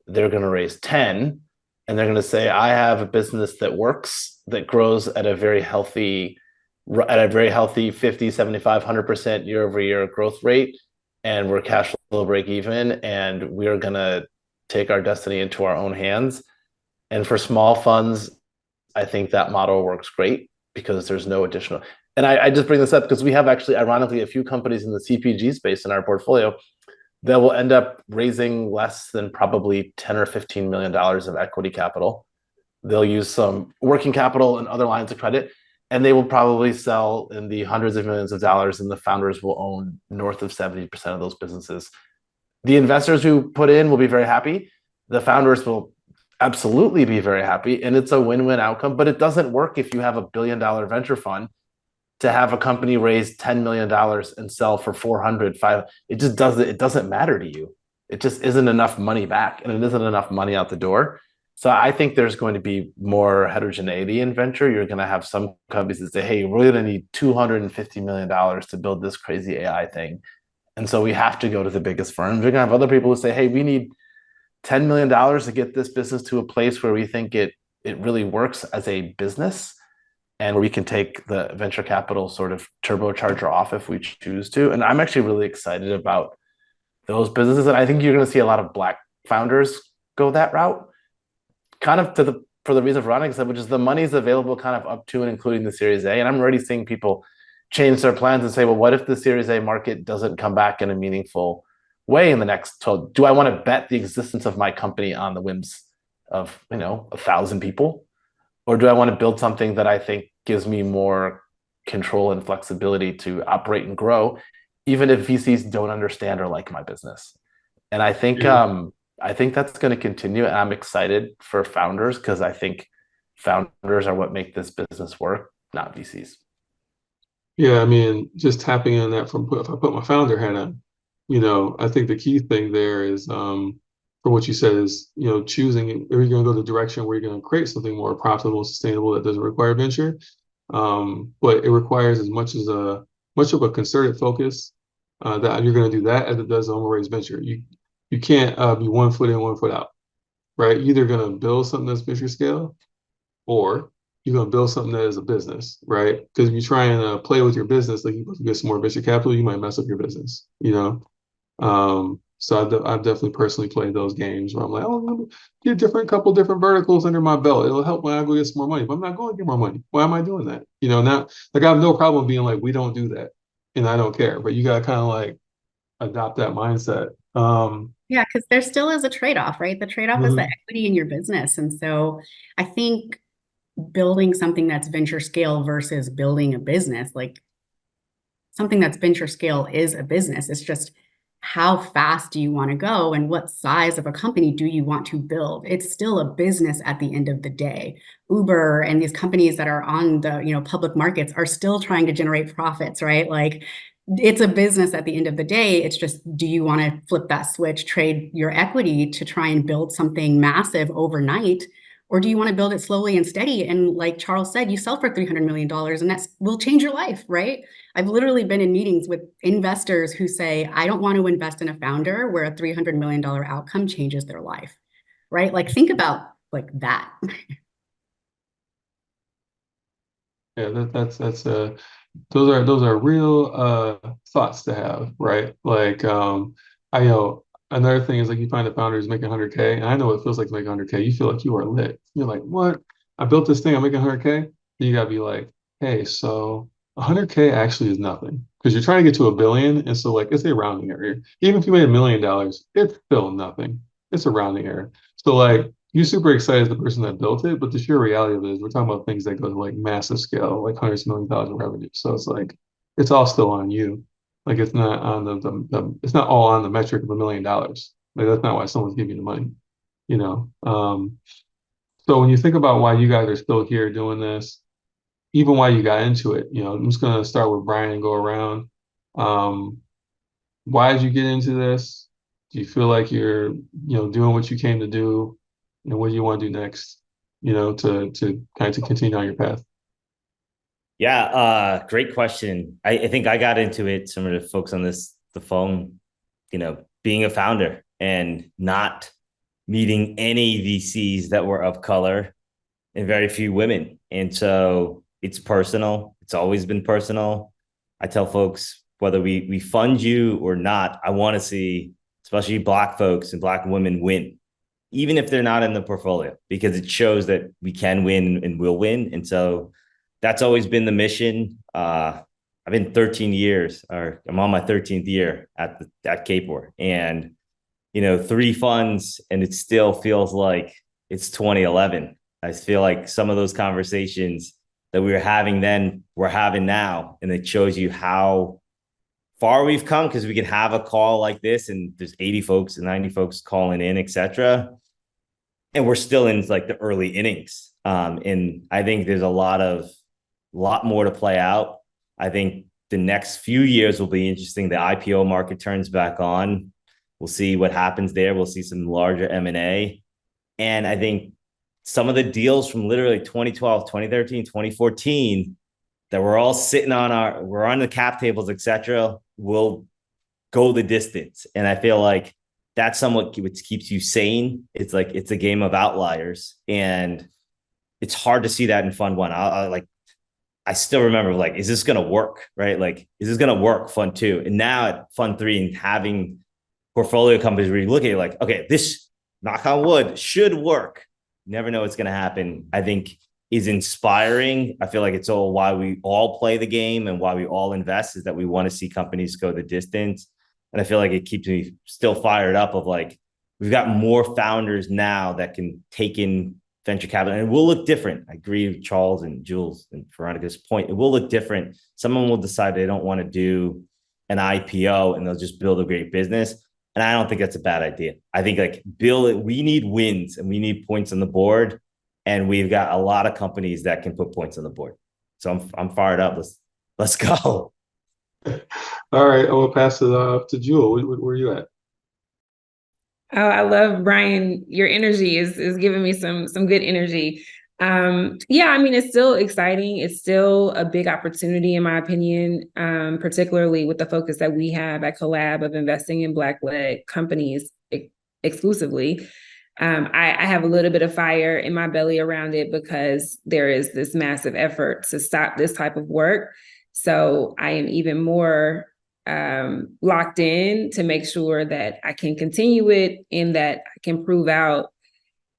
Speaker 5: They're going to raise 10, and they're going to say, I have a business that works, that grows at a very healthy 50, 75, 100% year over year growth rate. And we're cash flow break even, and we're going to take our destiny into our own hands. And for small funds, I think that model works great because there's no additional. And I just bring this up because we have actually, ironically, a few companies in the CPG space in our portfolio that will end up raising less than probably $10 or $15 million of equity capital. They'll use some working capital and other lines of credit, and they will probably sell in the hundreds of millions of dollars, and the founders will own north of 70% of those businesses. The investors who put in will be very happy. The founders will absolutely be very happy, and it's a win-win outcome. But it doesn't work if you have $1 billion venture fund to have a company raise $10 million and sell for 400, 500, it doesn't matter to you. It just isn't enough money back, and it isn't enough money out the door. So I think there's going to be more heterogeneity in venture. You're going to have some companies that say, hey, we're going to need $250 million to build this crazy AI thing. And so we have to go to the biggest firms. You're going to have other people who say, hey, we need $10 million to get this business to a place where we think it really works as a business, and where we can take the venture capital sort of turbocharger off if we choose to. And I'm actually really excited about those businesses. And I think you're going to see a lot of Black founders go that route, kind of for the reason Veronica said, which is the money's available kind of up to and including the Series A. And I'm already seeing people change their plans and say, well, what if the Series A market doesn't come back in a meaningful way in the next 12? Do I want to bet the existence of my company on the whims of 1,000 people? Or do I want to build something that I think gives me more control and flexibility to operate and grow, even if VCs don't understand or like my business? And I think that's going to continue. And I'm excited for founders, because I think founders are what make this business work, not VCs.
Speaker 1: Yeah, I mean, just tapping on that if I put my founder hat on, I think the key thing there is, for what you said is, choosing, are you going to go the direction where you're going to create something more profitable, sustainable that doesn't require venture? But it requires as much of a concerted focus that you're going to do that as it does on raise venture. You can't be 1 foot in, 1 foot out, right? You're either going to build something that's venture scale, or you're going to build something that is a business, right? Because if you try and play with your business, like you get some more venture capital, you might mess up your business, So I've definitely personally played those games where I'm like, oh, I'm gonna get couple different verticals under my belt. It'll help when I go get some more money, but I'm not going to get more money. Why am I doing that? Now, like, I have no problem being like, we don't do that, and I don't care. But you got to kind of like adopt that mindset.
Speaker 2: Yeah, because there still is a trade-off, right? The trade-off is the
Speaker 1: Mhm.
Speaker 2: equity in your business. And so I think building something that's venture scale versus building a business, like something that's venture scale is a business. It's just how fast do you want to go and what size of a company do you want to build? It's still a business at the end of the day. Uber and these companies that are on the public markets are still trying to generate profits, right? Like, it's a business at the end of the day. It's just, do you want to flip that switch, trade your equity to try and build something massive overnight? Or do you want to build it slowly and steady? And like Charles said, you sell for $300 million and that will change your life, right? I've literally been in meetings with investors who say, I don't want to invest in a founder where a $300 million outcome changes their life, right? Like, think about like that.
Speaker 1: Yeah, that's those are real thoughts to have, right? Like, I know another thing is, like, you find a founder who's making 100K, and I know what it feels like to make 100K. You feel like you are lit. You're like, what? I built this thing, I'm making 100K. You gotta be like, hey, so 100K actually is nothing, because you're trying to get to a billion, and so, like, it's a rounding error. Even if you made $1 million, it's still nothing. It's a rounding error. So, like, you're super excited as the person that built it, but the sheer reality of it is we're talking about things that go to like massive scale, like hundreds of million dollars in revenue. So it's like, it's all still on you. Like, it's not on it's not all on the metric of $1 million. Like, that's not why someone's giving you the money, you know. So when you think about why you guys are still here doing this, even why you got into it, I'm just gonna start with Brian and go around. Um, why did you get into this? Do you feel like you're, doing what you came to do? And what do you want to do next, to kind of to continue on your path?
Speaker 4: Yeah, great question. I think I got into it, similar to folks on the phone, being a founder and not meeting any VCs that were of color and very few women. And so it's personal. It's always been personal. I tell folks, whether we fund you or not, I want to see, especially Black folks and Black women, win, even if they're not in the portfolio, because it shows that we can win and will win. And so that's always been the mission. I've been 13 years, or I'm on my 13th year at Capor, and 3 funds, and it still feels like it's 2011. I feel like some of those conversations that we were having then, we're having now, and it shows you how far we've come, because we can have a call like this and there's 80 folks and 90 folks calling in, etc. And we're still in like the early innings. And I think there's a lot more to play out. I think the next few years will be interesting. The IPO market turns back on. We'll see what happens there. We'll see some larger M&A. And I think some of the deals from literally 2012, 2013, 2014 that we're all sitting on we're on the cap tables, etc., will go the distance. And I feel like that's somewhat what keeps you sane. It's like it's a game of outliers, and it's hard to see that in Fund One. I still remember, like, is this going to work? Right? Like, is this going to work? Fund Two, and now at Fund Three, and having portfolio companies where you look at it like, okay, this, knock on wood, should work. You never know what's going to happen. I think is inspiring. I feel like it's all why we all play the game and why we all invest, is that we want to see companies go the distance. And I feel like it keeps me still fired up of like, we've got more founders now that can take in venture capital, and it will look different. I agree with Charles and Jules and Veronica's point. It will look different. Someone will decide they don't want to do an IPO and they'll just build a great business. And I don't think that's a bad idea. I think like we need wins and we need points on the board. And we've got a lot of companies that can put points on the board. So I'm fired up. Let's go.
Speaker 1: All right, I'm gonna pass it off to Jewel. Where are you at?
Speaker 3: Oh, I love, Brian. Your energy is giving me some good energy. Yeah, I mean, it's still exciting. It's still a big opportunity, in my opinion, particularly with the focus that we have at Collab of investing in Black-led companies exclusively. I have a little bit of fire in my belly around it because there is this massive effort to stop this type of work. So I am even more locked in to make sure that I can continue it and that I can prove out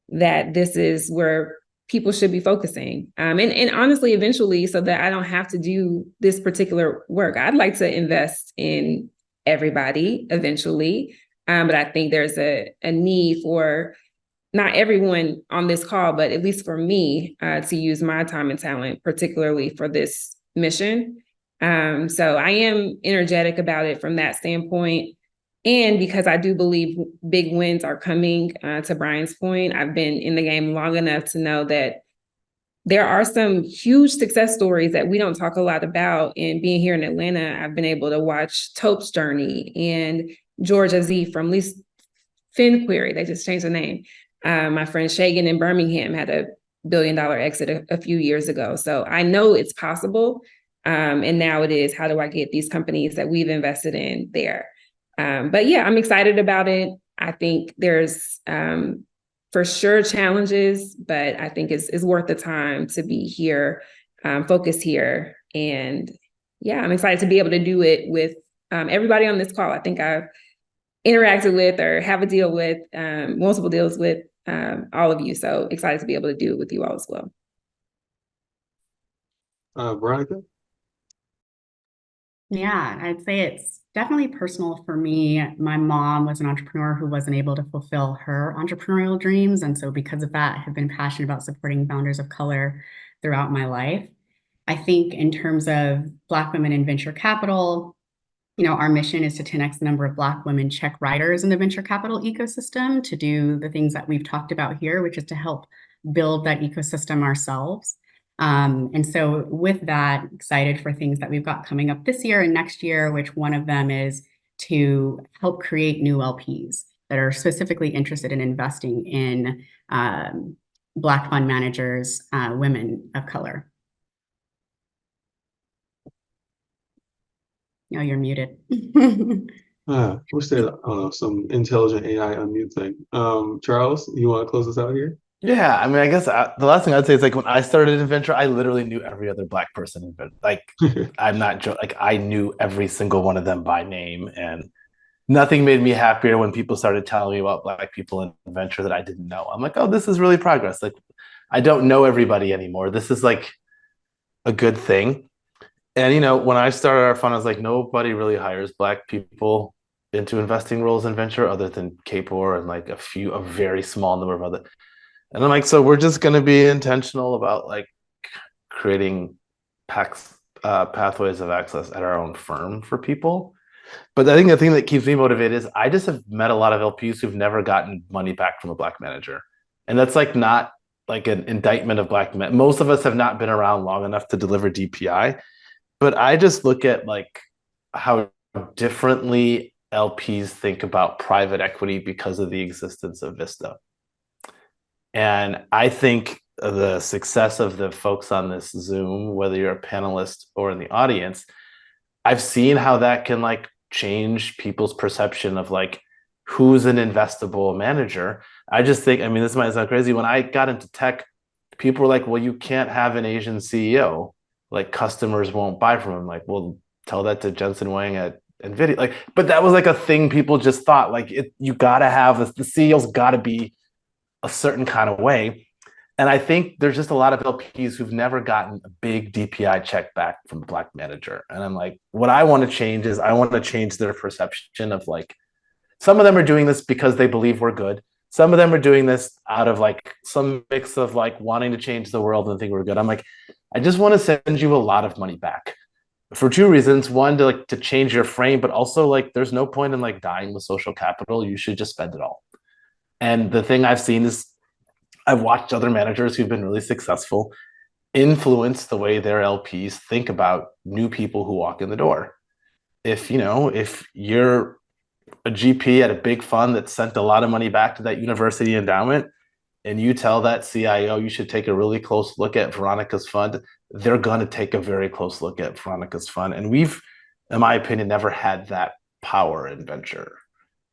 Speaker 3: that this is where people should be focusing. And honestly, eventually, so that I don't have to do this particular work. I'd like to invest in everybody eventually. But I think there's a need for not everyone on this call, but at least for me, to use my time and talent, particularly for this mission. So I am energetic about it from that standpoint. And because I do believe big wins are coming, to Brian's point, I've been in the game long enough to know that there are some huge success stories that we don't talk a lot about. And being here in Atlanta, I've been able to watch Tope's journey and Georgia Z from Least FinQuery. They just changed the name. My friend Shagan in Birmingham had a $1 billion exit a few years ago. So I know it's possible. And now it is, how do I get these companies that we've invested in there? But yeah, I'm excited about it. I think there's for sure challenges, but I think it's worth the time to be here, focus here. And yeah, I'm excited to be able to do it with everybody on this call. I think I've interacted with or have a deal with, multiple deals with all of you. So excited to be able to do it with you all as well.
Speaker 1: Veronica?
Speaker 2: Yeah, I'd say it's definitely personal for me. My mom was an entrepreneur who wasn't able to fulfill her entrepreneurial dreams. And so because of that, I have been passionate about supporting founders of color throughout my life. I think in terms of Black women in venture capital, our mission is to 10x the number of Black women check writers in the venture capital ecosystem to do the things that we've talked about here, which is to help build that ecosystem ourselves. And so with that, excited for things that we've got coming up this year and next year, which one of them is to help create new LPs that are specifically interested in investing in Black fund managers, women of color. No, you're muted.
Speaker 1: Wish they had, I don't know, some intelligent AI unmute thing. Charles, you want to close us out here?
Speaker 5: Yeah, I mean, I guess the last thing I'd say is like when I started in venture, I literally knew every other Black person in venture. Like, I'm not like I knew every single one of them by name, and nothing made me happier when people started telling me about Black people in venture that I didn't know. I'm like, oh, this is really progress. Like, I don't know everybody anymore. This is like a good thing. And when I started our fund, I was like, nobody really hires Black people into investing roles in venture other than Kapor and like a very small number of other. And I'm like, so we're just going to be intentional about like creating pathways of access at our own firm for people. But I think the thing that keeps me motivated is I just have met a lot of LPs who've never gotten money back from a Black manager. And that's like not like an indictment of Black men. Most of us have not been around long enough to deliver DPI. but I just look at like how differently LPs think about private equity because of the existence of Vista. And I think the success of the folks on this Zoom, whether you're a panelist or in the audience, I've seen how that can like change people's perception of like who's an investable manager. I just think, I mean, this might sound crazy. When I got into tech, people were like, well, you can't have an Asian CEO. Like customers won't buy from him. Like, well, tell that to Jensen Wang at NVIDIA. Like, but that was like a thing people just thought, like you gotta have the CEO's gotta be a certain kind of way. And I think there's just a lot of LPs who've never gotten a big DPI check back from a Black manager. And I'm like, what I want to change is I want to change their perception of like, some of them are doing this because they believe we're good. Some of them are doing this out of like some mix of like wanting to change the world and think we're good. I'm like, I just want to send you a lot of money back for two reasons. One, to change your frame, but also like there's no point in like dying with social capital. You should just spend it all. And the thing I've seen is I've watched other managers who've been really successful influence the way their LPs think about new people who walk in the door. If you're a GP at a big fund that sent a lot of money back to that university endowment, and you tell that CIO you should take a really close look at Veronica's fund, they're going to take a very close look at Veronica's fund. And we've, in my opinion, never had that power in venture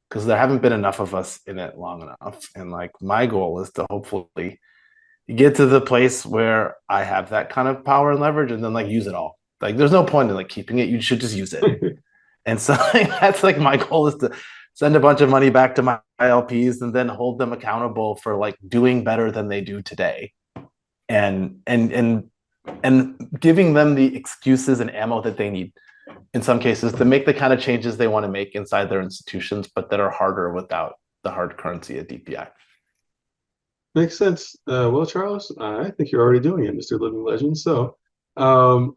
Speaker 5: because there haven't been enough of us in it long enough. And like my goal is to hopefully get to the place where I have that kind of power and leverage and then like use it all. Like there's no point in like keeping it. You should just use it. And so that's like my goal is to send a bunch of money back to my LPs and then hold them accountable for like doing better than they do today. And giving them the excuses and ammo that they need in some cases to make the kind of changes they want to make inside their institutions, but that are harder without the hard currency of DPI.
Speaker 1: Makes sense. Well, Charles, I think you're already doing it, Mr. Living Legend. So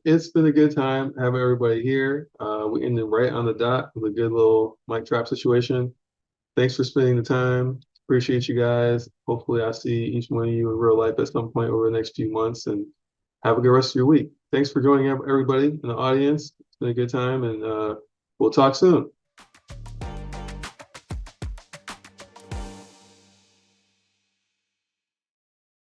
Speaker 1: it's been a good time having everybody here. We ended right on the dot with a good little mic drop situation. Thanks for spending the time. Appreciate you guys. Hopefully I'll see each one of you in real life at some point over the next few months, and have a good rest of your week. Thanks for joining everybody in the audience. It's been a good time, and we'll talk soon.